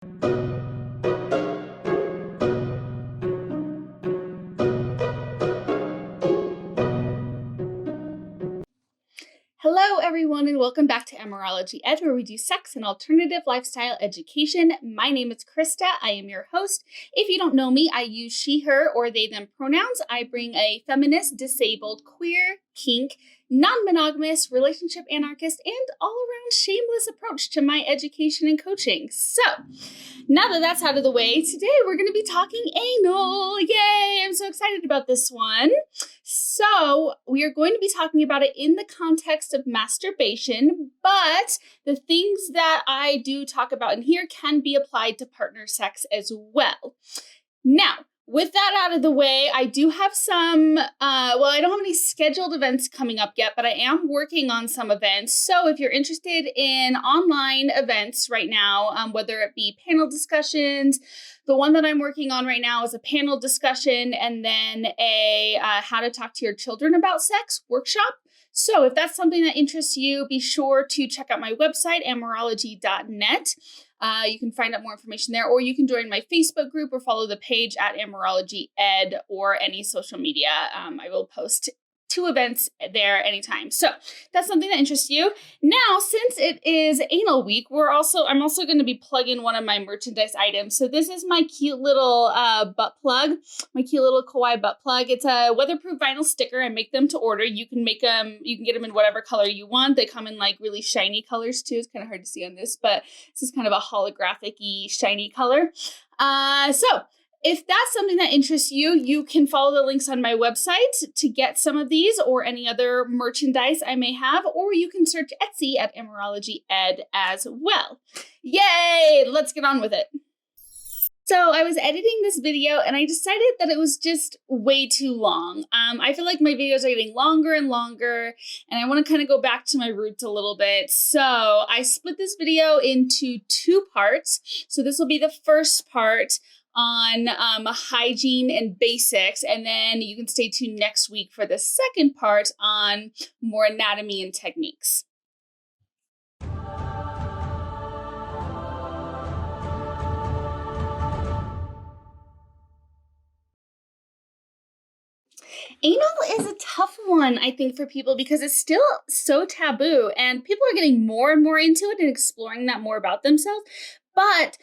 Hello, everyone, and welcome back to AmourologyEd, where we do sex and alternative lifestyle education. My name is Krista. I am your host. If you don't know me, I use she, her, or they, them pronouns. I bring a feminist, disabled, queer, kink, non-monogamous, relationship anarchist, and all-around shameless approach to my education and coaching. So, now that that's out of the way, today we're going to be talking anal. Yay! I'm so excited about this one. So, we are going to be talking about it in the context of masturbation, but the things that I do talk about in here can be applied to partner sex as well. Now, with that out of the way, I do have some, I don't have any scheduled events coming up yet, but I am working on some events. So if you're interested in online events right now, whether it be panel discussions, the one that I'm working on right now is a panel discussion and then a how to talk to your children about sex workshop. So if that's something that interests you, be sure to check out my website, AmourologyEd.net. You can find out more information there, or you can join my Facebook group or follow the page at AmourologyEd or any social media. I will post 2 events there anytime. So that's something that interests you. Now, since it is anal week, I'm also going to be plugging one of my merchandise items. So this is my cute little butt plug, my cute little kawaii butt plug. It's a weatherproof vinyl sticker. I make them to order. You can get them in whatever color you want. They come in like really shiny colors too. It's kind of hard to see on this, but this is kind of a holographic-y shiny color. So if that's something that interests you, you can follow the links on my website to get some of these or any other merchandise I may have, or you can search Etsy at AmourologyEd as well. Yay! Let's get on with it. So I was editing this video and I decided that it was just way too long. I feel like my videos are getting longer and longer and I want to kind of go back to my roots a little bit. So I split this video into 2 parts. So this will be the first part on hygiene and basics, and then you can stay tuned next week for the second part on more anatomy and techniques. Anal is a tough one, I think, for people because it's still so taboo and people are getting more and more into it and exploring that more about themselves. But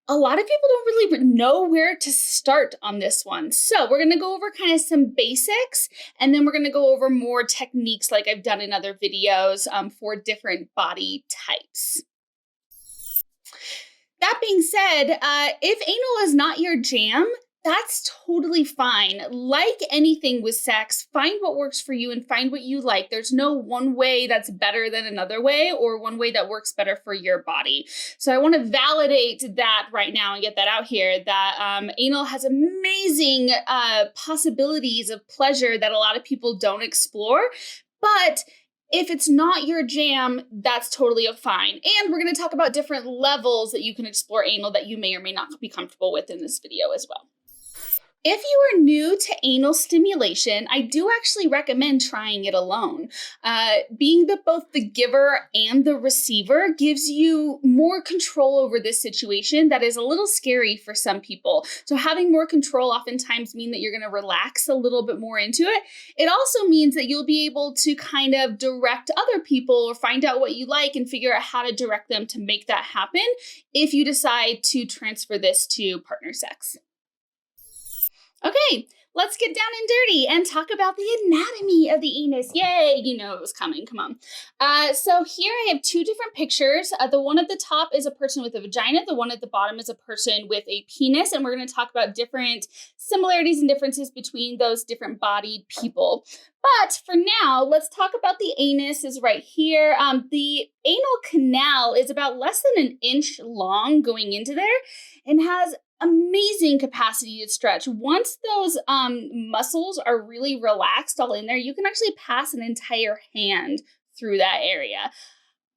a lot of people don't really know where to start on this one. So we're going to go over kind of some basics, and then we're going to go over more techniques like I've done in other videos for different body types. That being said, if anal is not your jam, that's totally fine. Like anything with sex, find what works for you and find what you like. There's no one way that's better than another way or one way that works better for your body. So I want to validate that right now and get that out here, that anal has amazing possibilities of pleasure that a lot of people don't explore. But if it's not your jam, that's totally fine. And we're going to talk about different levels that you can explore anal that you may or may not be comfortable with in this video as well. If you are new to anal stimulation, I do actually recommend trying it alone. Being both the giver and the receiver gives you more control over this situation that is a little scary for some people. So having more control oftentimes means that you're going to relax a little bit more into it. It also means that you'll be able to kind of direct other people or find out what you like and figure out how to direct them to make that happen if you decide to transfer this to partner sex. Okay, let's get down and dirty and talk about the anatomy of the anus. Yay, you know it was coming, come on. So here I have 2 different pictures. The one at the top is a person with a vagina. The one at the bottom is a person with a penis. And we're going to talk about different similarities and differences between those different bodied people. But for now, let's talk about the anus is right here. The anal canal is about less than 1 inch long going into there and has amazing capacity to stretch. Once those muscles are really relaxed all in there, you can actually pass an entire hand through that area.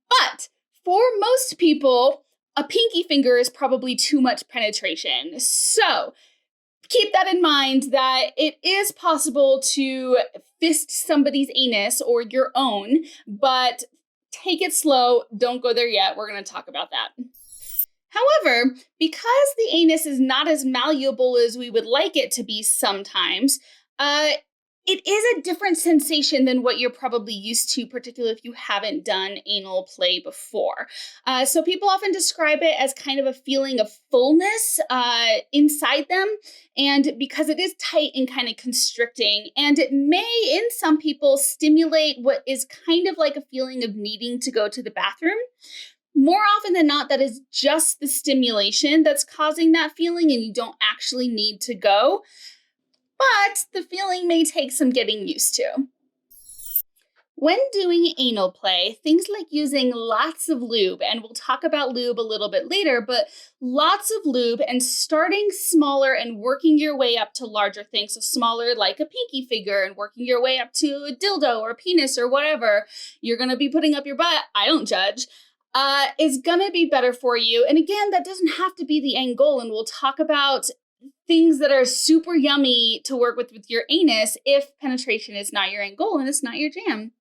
But for most people, a pinky finger is probably too much penetration. So keep that in mind that it is possible to fist somebody's anus or your own, but take it slow. Don't go there yet. We're going to talk about that. However, because the anus is not as malleable as we would like it to be sometimes, it is a different sensation than what you're probably used to, particularly if you haven't done anal play before. So people often describe it as kind of a feeling of fullness inside them, and because it is tight and kind of constricting, and it may, in some people, stimulate what is kind of like a feeling of needing to go to the bathroom. More often than not, that is just the stimulation that's causing that feeling, and you don't actually need to go. But the feeling may take some getting used to. When doing anal play, things like using lots of lube, and we'll talk about lube a little bit later, but lots of lube and starting smaller and working your way up to larger things. So smaller like a pinky finger and working your way up to a dildo or a penis or whatever you're going to be putting up your butt, I don't judge, is going to be better for you. And again, that doesn't have to be the end goal. And we'll talk about things that are super yummy to work with your anus if penetration is not your end goal and it's not your jam.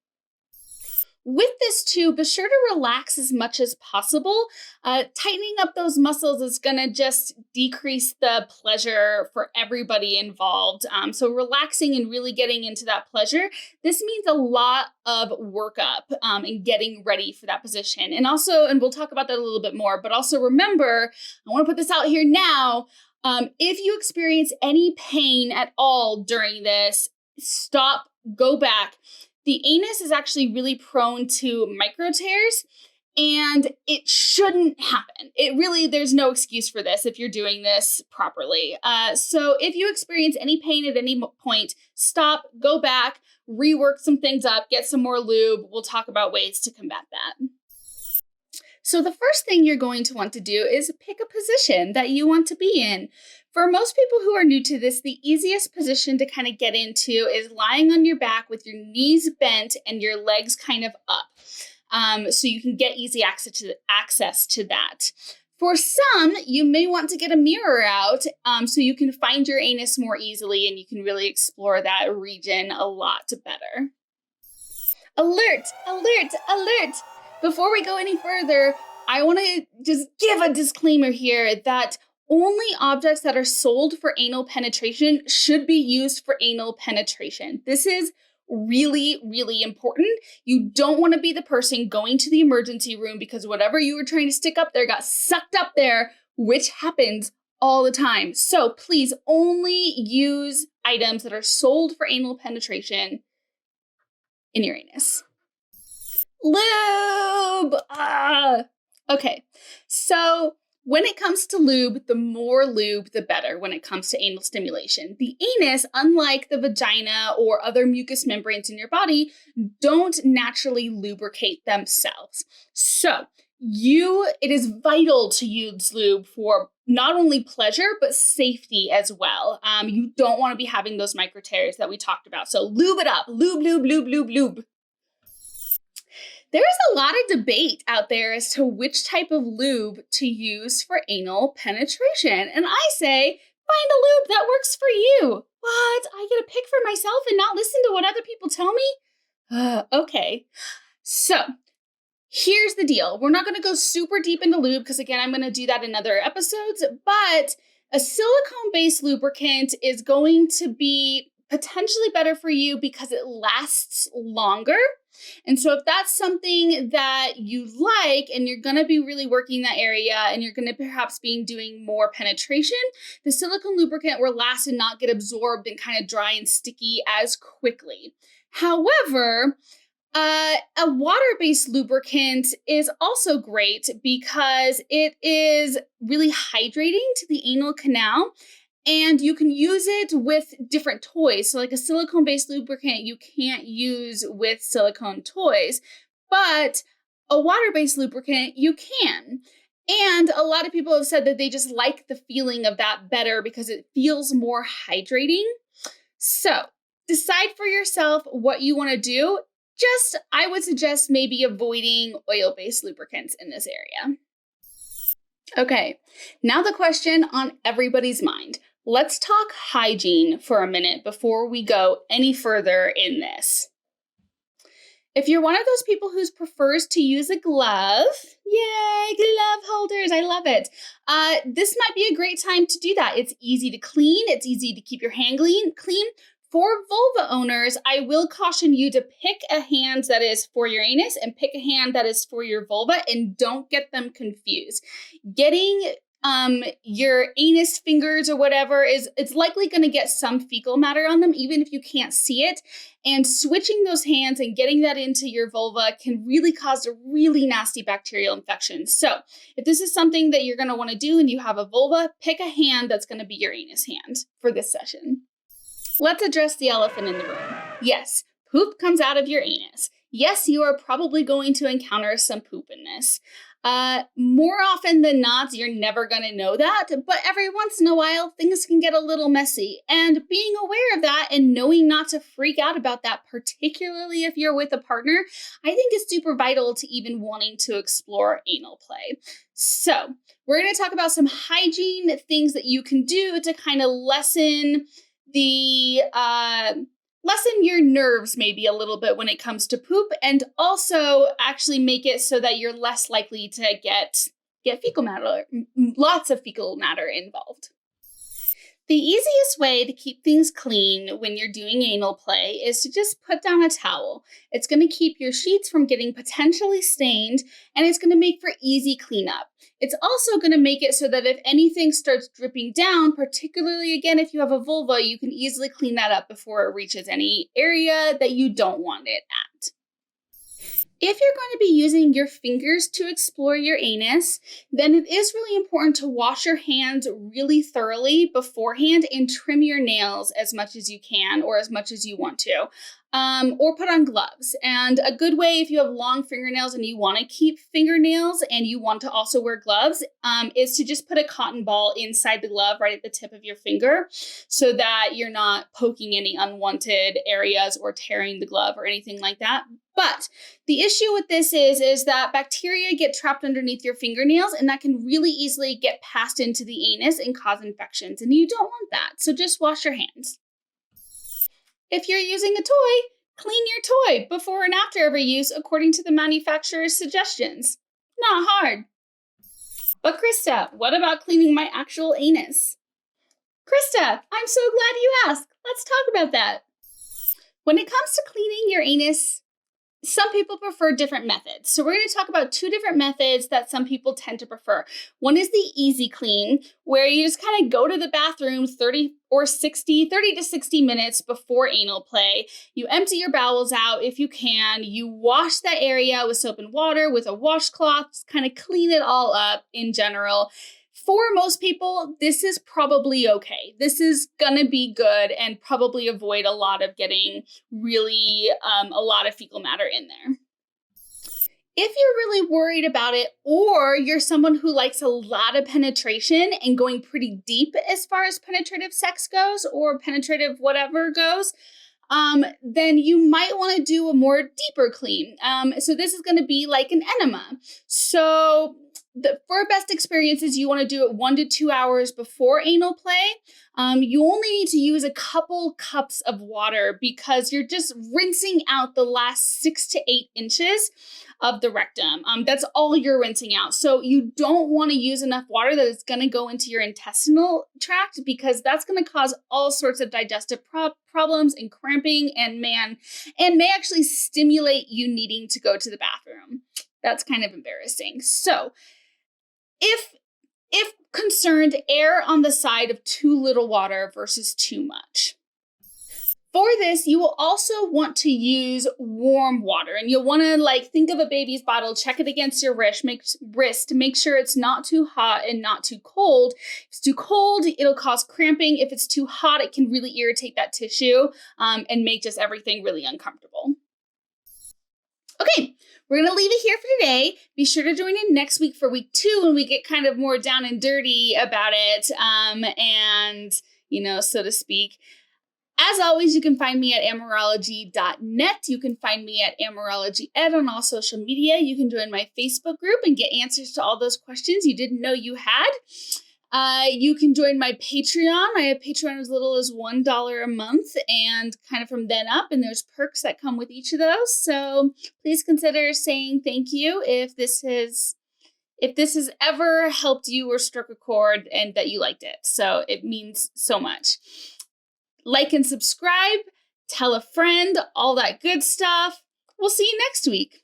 With this too, be sure to relax as much as possible. Tightening up those muscles is going to just decrease the pleasure for everybody involved. So relaxing and really getting into that pleasure, this means a lot of workup and getting ready for that position. And also, and we'll talk about that a little bit more, but also remember, I want to put this out here now, if you experience any pain at all during this, stop, go back. The anus is actually really prone to micro tears, and it shouldn't happen. There's no excuse for this if you're doing this properly. So if you experience any pain at any point, stop, go back, rework some things up, get some more lube. We'll talk about ways to combat that. So the first thing you're going to want to do is pick a position that you want to be in. For most people who are new to this, the easiest position to kind of get into is lying on your back with your knees bent and your legs kind of up. So you can get easy access to that. For some, you may want to get a mirror out so you can find your anus more easily and you can really explore that region a lot better. Alert, alert, alert! Before we go any further, I want to just give a disclaimer here that only objects that are sold for anal penetration should be used for anal penetration. This is really, really important. You don't want to be the person going to the emergency room because whatever you were trying to stick up there got sucked up there, which happens all the time. So please only use items that are sold for anal penetration in your anus. Lube! Okay, so when it comes to lube, the more lube, the better when it comes to anal stimulation. The anus, unlike the vagina or other mucous membranes in your body, don't naturally lubricate themselves. So it is vital to use lube for not only pleasure, but safety as well. You don't want to be having those micro tears that we talked about. So lube it up. Lube, lube, lube, lube, lube. There's a lot of debate out there as to which type of lube to use for anal penetration. And I say, find a lube that works for you. What? I get to pick for myself and not listen to what other people tell me? Okay. So here's the deal. We're not going to go super deep into lube because, again, I'm going to do that in other episodes. But a silicone-based lubricant is going to be potentially better for you because it lasts longer. And so if that's something that you like and you're going to be really working that area and you're going to perhaps be doing more penetration, the silicone lubricant will last and not get absorbed and kind of dry and sticky as quickly. However, a water-based lubricant is also great because it is really hydrating to the anal canal. And you can use it with different toys. So like a silicone-based lubricant, you can't use with silicone toys, but a water-based lubricant, you can. And a lot of people have said that they just like the feeling of that better because it feels more hydrating. So decide for yourself what you want to do. I would suggest maybe avoiding oil-based lubricants in this area. Okay, now the question on everybody's mind. Let's talk hygiene for a minute before we go any further in this. If you're one of those people who prefers to use a glove, yay, glove holders, I love it. This might be a great time to do that. It's easy to clean. It's easy to keep your hand clean. For vulva owners, I will caution you to pick a hand that is for your anus and pick a hand that is for your vulva, and don't get them confused. Getting your anus fingers or whatever it's likely going to get some fecal matter on them, even if you can't see it. And switching those hands and getting that into your vulva can really cause a really nasty bacterial infection. So if this is something that you're going to want to do and you have a vulva, pick a hand that's going to be your anus hand for this session. Let's address the elephant in the room. Yes, poop comes out of your anus. Yes, you are probably going to encounter some poop in this. More often than not, you're never going to know that, but every once in a while, things can get a little messy. And being aware of that and knowing not to freak out about that, particularly if you're with a partner, I think is super vital to even wanting to explore anal play. So we're going to talk about some hygiene things that you can do to kind of lessen your nerves maybe a little bit when it comes to poop, and also actually make it so that you're less likely to get fecal matter, lots of fecal matter involved. The easiest way to keep things clean when you're doing anal play is to just put down a towel. It's going to keep your sheets from getting potentially stained, and it's going to make for easy cleanup. It's also going to make it so that if anything starts dripping down, particularly again, if you have a vulva, you can easily clean that up before it reaches any area that you don't want it at. If you're going to be using your fingers to explore your anus, then it is really important to wash your hands really thoroughly beforehand and trim your nails as much as you can or as much as you want to. Or put on gloves. And a good way, if you have long fingernails and you want to keep fingernails and you want to also wear gloves, is to just put a cotton ball inside the glove right at the tip of your finger so that you're not poking any unwanted areas or tearing the glove or anything like that. But the issue with this is that bacteria get trapped underneath your fingernails, and that can really easily get passed into the anus and cause infections, and you don't want that. So just wash your hands. If you're using a toy, clean your toy before and after every use according to the manufacturer's suggestions. Not hard. But Krista, what about cleaning my actual anus? Krista, I'm so glad you asked. Let's talk about that. When it comes to cleaning your anus, some people prefer different methods. So we're going to talk about two different methods that some people tend to prefer. One is the easy clean, where you just kind of go to the bathroom 30 to 60 minutes before anal play. You empty your bowels out if you can. You wash that area with soap and water with a washcloth, just kind of clean it all up in general. For most people, this is probably okay. This is going to be good and probably avoid a lot of getting really a lot of fecal matter in there. If you're really worried about it, or you're someone who likes a lot of penetration and going pretty deep as far as penetrative sex goes, or penetrative whatever goes, then you might want to do a more deeper clean. So this is going to be like an enema. So for best experiences, you want to do it 1 to 2 hours before anal play. You only need to use a couple cups of water because you're just rinsing out the last 6 to 8 inches of the rectum. That's all you're rinsing out. So you don't want to use enough water that is going to go into your intestinal tract, because that's going to cause all sorts of digestive problems and cramping and may actually stimulate you needing to go to the bathroom. That's kind of embarrassing. So if concerned, err on the side of too little water versus too much. For this, you will also want to use warm water, and you'll want to think of a baby's bottle, check it against your wrist, make sure it's not too hot and not too cold. If it's too cold, it'll cause cramping. If it's too hot, it can really irritate that tissue and make just everything really uncomfortable. Okay, we're going to leave it here for today. Be sure to join in next week for week 2 when we get kind of more down and dirty about it, so to speak. As always, you can find me at AmourologyEd.net. You can find me at AmourologyEd on all social media. You can join my Facebook group and get answers to all those questions you didn't know you had. You can join my Patreon. I have Patreon as little as $1 a month and kind of from then up, and there's perks that come with each of those. So please consider saying thank you if this has ever helped you or struck a chord and that you liked it. So it means so much. Like and subscribe, tell a friend, all that good stuff. We'll see you next week.